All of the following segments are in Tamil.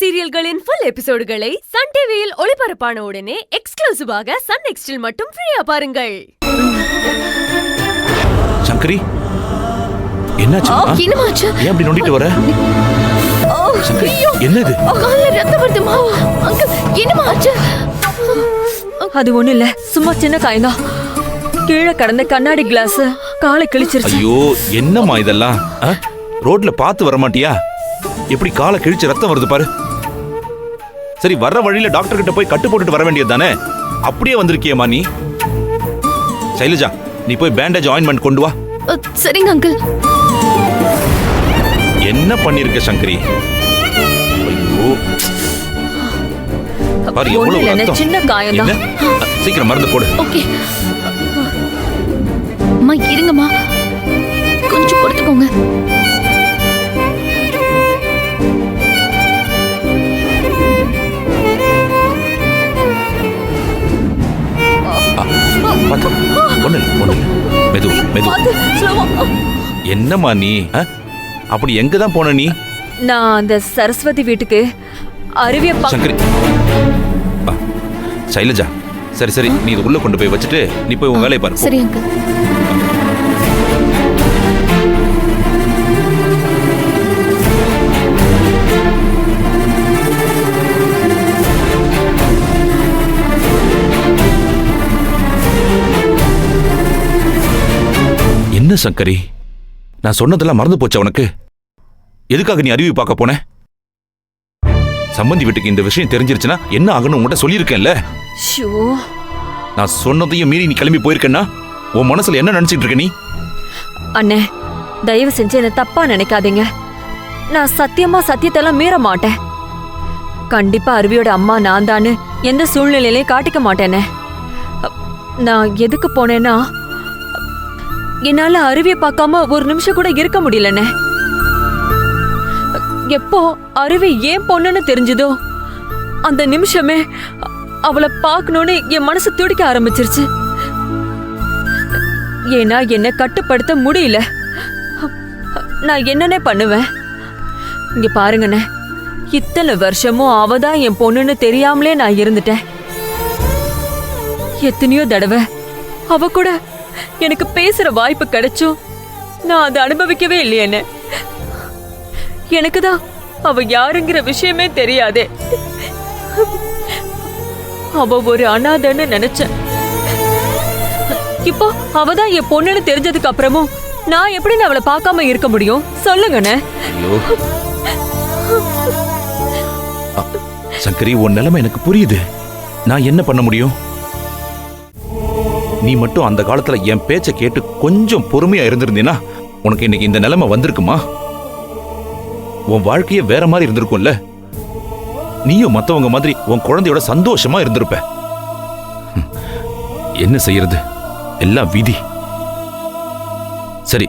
சீரியல்களின் ஃபுல் எபிசோடுகளை சன் டிவியில் ஒளிபரப்பான உடனே எக்ஸ்க்ளூசிவாக சன் நெக்ஸ்டில் மட்டும் ஃப்ரீயா பாருங்கள். சங்கரி, என்னாச்சு? என்னமாச்சு? ஏன் அப்படி நோண்டிட்டு வர? சங்கரி, என்னது? கால்ல ரத்தம் வருதுமா? அங்கிள், என்னமாச்சு? அது ஒண்ணு இல்ல, சும்மா சின்ன காயம்தான். கீழே கடந்த கண்ணாடி கிளாஸ் காலை கிழிச்சிருச்சு. ஐயோ, என்னம்மா இதெல்லாம்? ரோட்ல பார்த்து வர மாட்டியா? எப்படி காலை கிழிச்சு ரத்தம் வருது பாரு. சரி, வர்ற வழியில டாக்டர் கிட்ட போய் கட்டு போட்டுட்டு வர வேண்டியது தானே? அப்படியே வந்திருக்கியம்மா நீ. சைலஜா, நீ போய் பேண்டேஜ் ஆயின்மெண்ட் கொண்டு வா. சரிங்க அங்கிள். என்ன பண்ணிருக்க சங்கரி? ஐயோ, பாரு எவ்வளவு ரத்தம். சின்ன காயம்தான். சீக்கிரம் மருந்து போடு. ஓகே அம்மா, இருங்கம்மா, கொஞ்சம் பொறுத்துக்கோங்க. என்னம்மா நீ? அப்படி எங்கதான் போன நீ? நான் அந்த சரஸ்வதி வீட்டுக்கு அருவிய சங்கரி, சைலஜா, சரி சரி, நீ இது உள்ள கொண்டு போய் வச்சுட்டு நீ போய் உன் வேலையை பாரு. சரி அங்கிள். என்ன சங்கரி, நான் சொன்னதெல்லாம் மறந்து போச்சா உனக்கு? எதுக்காக நீ அருவி பார்க்க போன? சம்பந்தி வீட்டுக்கு இந்த விஷயம் தெரிஞ்சிருச்சுன்னா என்ன ஆகணும் உங்கள்கிட்ட சொல்லியிருக்கேன்ல. நான் சொன்னதையும் மீறி நீ கிளம்பி போயிருக்கேன்னா உன் மனசுல என்ன நினைச்சிட்டு இருக்க நீ? அண்ணே, தயவு செஞ்சு என்ன தப்பா நினைக்காதீங்க. நான் சத்தியமா சத்தியத்தெல்லாம் மீற மாட்டேன். கண்டிப்பா அருவியோட அம்மா நான் தான்னு எந்த சூழ்நிலையிலையும் காட்டிக்க மாட்டேனே. நான் எதுக்கு போனேன்னா, என்னால அருவியை பார்க்காம ஒரு நிமிஷம் கூட இருக்க முடியலண்ணே. எப்போ அருவி ஏன் பொண்ணுன்னு தெரிஞ்சதோ அந்த நிமிஷமே அவளை பார்க்கணும்னு என் மனசு துடிக்க ஆரம்பிச்சிருச்சு. ஏன்னா என்ன கட்டுப்படுத்த முடியல. நான் என்னன்னே பண்ணுவேன்? இங்க பாருங்கண்ணே, இத்தனை வருஷமும் அவதான் என் பொண்ணுன்னு தெரியாமலே நான் இருந்துட்டேன். எத்தனையோ தடவை அவ கூட எனக்கு பேசுற வாய்ப்பு கிடைச்சும் நான் அதை அனுபவிக்கவே இல்லையே. எனக்குதான் அவ யாருங்கிற விஷயமே தெரியாதே. அவ ஒரு அனாதைன்னு நினைச்சேன். இப்போ அவதான் என் பொண்ணுன்னு தெரிஞ்சதுக்கு அப்புறமும் நான் எப்படி அவளை பார்க்காம இருக்க முடியும்? சொல்லுங்கண்ணே. சங்கரி, உன் நிலைமை எனக்கு புரியுது. நான் என்ன பண்ண முடியும்? நீ மட்டும் அந்த காலத்துல என் பேச்ச கேட்டு கொஞ்சம் பொறுமையா இருந்திருந்தீனா உனக்கு இன்னைக்கு இந்த நிலைமை வந்திருக்குமா? உன் வாழ்க்கையே வேற மாதிரி இருந்திருக்கும்ல. நீயும் மத்தவங்க மாதிரி உன் குழந்தையோட சந்தோஷமா இருந்திருப்ப. என்ன செய்யறது, எல்லாம் விதி. சரி,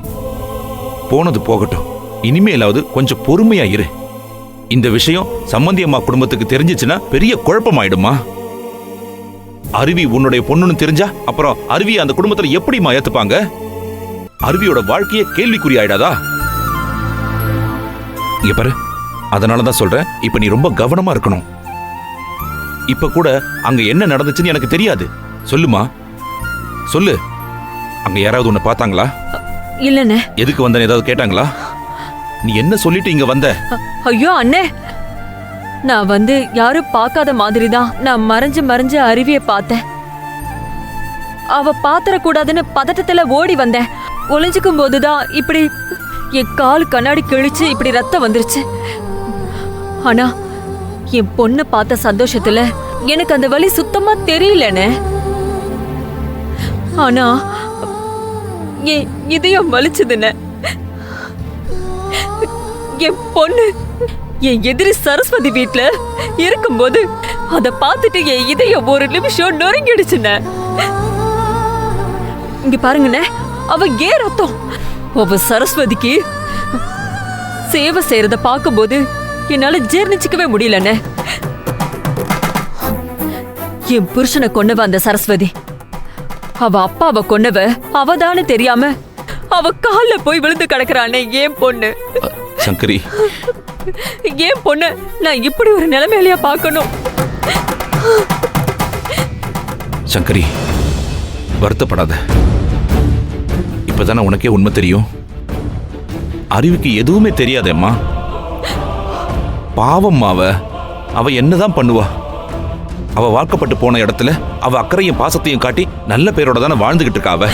போனது போகட்டும். இனிமேலாவது கொஞ்சம் பொறுமையா இரு. இந்த விஷயம் சம்பந்தி அம்மா குடும்பத்துக்கு தெரிஞ்சிச்சுன்னா பெரிய குழப்பமாயிடுமா? அருவி உன்னுடைய பொண்ணுன்னு தெரிஞ்சா அப்புறம் அருவி அந்த குடும்பத்துல எப்படிமா ஏத்துப்பாங்க? அருவியோட வாழ்க்கையே கேள்விக்குறி ஆயிடாதா? இங்க பாரு, அதனாலதான் சொல்றேன், இப்ப நீ ரொம்ப கவனமா இருக்கணும். இப்ப கூட அங்க என்ன நடந்துச்சுன்னு எனக்கு தெரியாது. சொல்லுமா, சொல்லு. அங்க யாராவது உன்னை பார்த்தாங்களா? இல்லண்ணே. எதுக்கு வந்தேன்னு ஏதாவது கேட்டாங்களா? நீ என்ன சொல்லிட்டு இங்க வந்த? ஐயோ அண்ணே, நான் யாரும் பார்க்காத மாதிரி தான் நான் மறைஞ்சு அருவியை பார்த்தேன். அவ பாத்திர கூடாதுன்னு பதட்டத்துல ஓடி வந்தேன். ஒளிஞ்சுக்கும் போதுதான் இப்படி என் கால் கண்ணாடி கிழிச்சு இப்படி ரத்தம் வந்துருச்சு. ஆனா என் பொண்ணு பார்த்த சந்தோஷத்துல எனக்கு அந்த வலி சுத்தமா தெரியலனே. ஆனா என் இதயம் வலிச்சதுன்னு. என் பொண்ணு என் எதிரி சரஸ்வதி வீட்டுல இருக்கும்போது அத பார்த்துட்டு என் இதயம் ஒரு நிமிஷம் நொறுங்கிடுச்சுன்னு. இங்க பாருங்கண்ணே, அவ ஏன் ரத்தம்? அவ சரஸ்வதிக்கு சேவை செய்யறத பார்க்கும்போது என்னால ஜீர்ணிச்சுக்கவே முடியலண்ணே. என் புருஷனை கொன்னவ அந்த சரஸ்வதி. அவ அப்பாவை கொன்னவ அவதான்னு தெரியாம அவ கால்ல போய் விழுந்து கிடக்குறானே என் பொண்ணு. சங்கரி, ஏன் பொண்ணு நான் இப்படி ஒரு நிலைமையிலயா பார்க்கணும்? சங்கரி, வருத்தப்படாத. இப்பதானே உனக்கே உண்மை தெரியும். அருவிக்கு எதுவுமே தெரியாதேம்மா. பாவம்மா, அவ என்னதான் பண்ணுவா? அவ வாழ்க்கப்பட்டு போன இடத்துல அவ அக்கறையும் பாசத்தையும் காட்டி நல்ல பேரோட தானே வாழ்ந்துகிட்டு இருக்கா அவ.